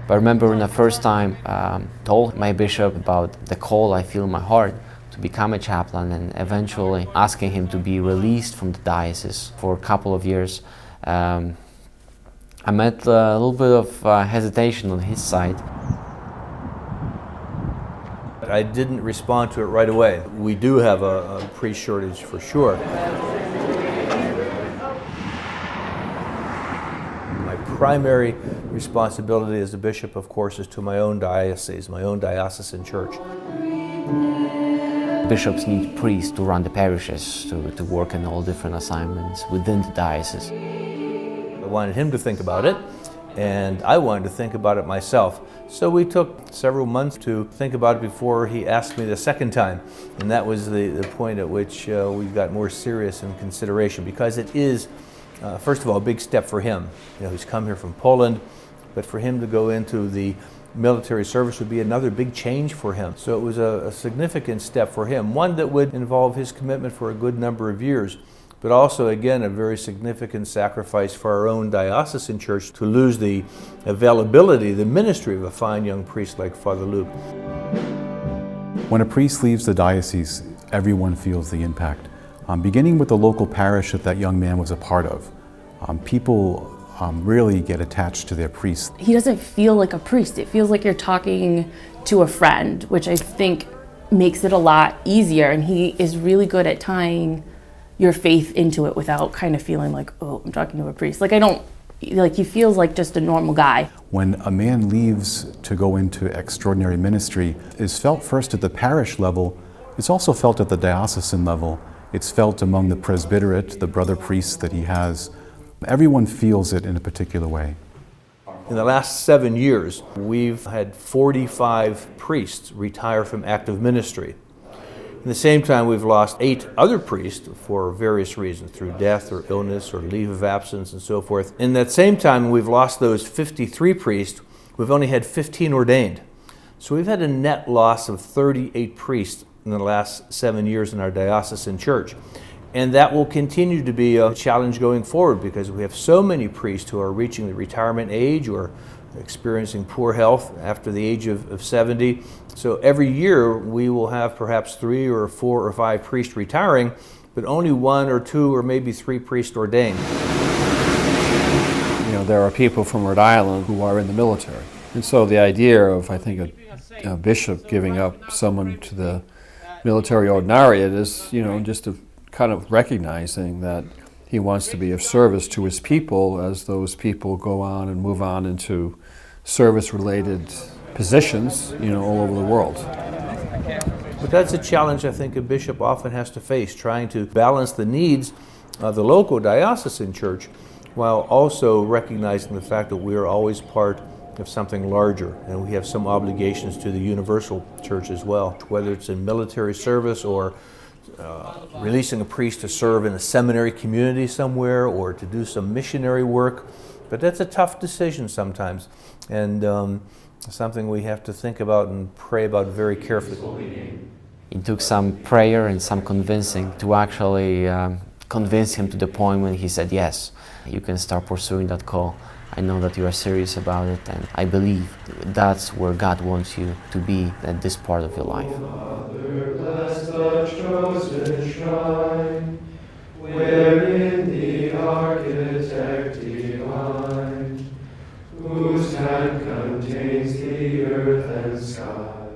But I remember when the first time told my bishop about the call I feel in my heart to become a chaplain, and eventually asking him to be released from the diocese for a couple of years. I met a little bit of hesitation on his side. I didn't respond to it right away. We do have a priest shortage for sure. My primary responsibility as a bishop, of course, is to my own diocese, my own diocesan church. Bishops need priests to run the parishes, to work in all different assignments within the diocese. I wanted him to think about it, and I wanted to think about it myself. So we took several months to think about it before he asked me the second time. And that was the point at which we got more serious in consideration, because it is, first of all, a big step for him. You know, he's come here from Poland, but for him to go into the military service would be another big change for him. So it was a significant step for him, one that would involve his commitment for a good number of years, but also, again, a very significant sacrifice for our own diocesan church to lose the availability, the ministry of a fine young priest like Father Luke. When a priest leaves the diocese, everyone feels the impact. Beginning with the local parish that young man was a part of, people really get attached to their priest. He doesn't feel like a priest. It feels like you're talking to a friend, which I think makes it a lot easier, and he is really good at tying your faith into it without kind of feeling like, oh, I'm talking to a priest. He feels like just a normal guy. When a man leaves to go into extraordinary ministry, it's felt first at the parish level, it's also felt at the diocesan level, it's felt among the presbyterate, the brother priests that he has. Everyone feels it in a particular way. In the last 7 years, we've had 45 priests retire from active ministry. At the same time, we've lost 8 other priests for various reasons, through death or illness or leave of absence and so forth. In that same time, we've lost those 53 priests, we've only had 15 ordained. So we've had a net loss of 38 priests in the last 7 years in our diocesan church. And that will continue to be a challenge going forward, because we have so many priests who are reaching the retirement age or experiencing poor health after the age of 70. So every year we will have perhaps 3 or 4 or 5 priests retiring, but only 1 or 2 or maybe 3 priests ordained. You know, there are people from Rhode Island who are in the military. And so the idea of, I think, a bishop giving up someone to the military ordinariate is, you know, just a kind of recognizing that he wants to be of service to his people as those people go on and move on into service-related positions, you know, all over the world. But that's a challenge I think a bishop often has to face, trying to balance the needs of the local diocesan church while also recognizing the fact that we are always part of something larger, and we have some obligations to the universal church as well, whether it's in military service or releasing a priest to serve in a seminary community somewhere or to do some missionary work. But that's a tough decision sometimes, and something we have to think about and pray about very carefully. It took some prayer and some convincing to actually convince him to the point when he said, yes, you can start pursuing that call. I know that you are serious about it, and I believe that's where God wants you to be at this part of your life. Father, bless the chosen shrine, wherein the architect divine, whose hand contains the earth and sky.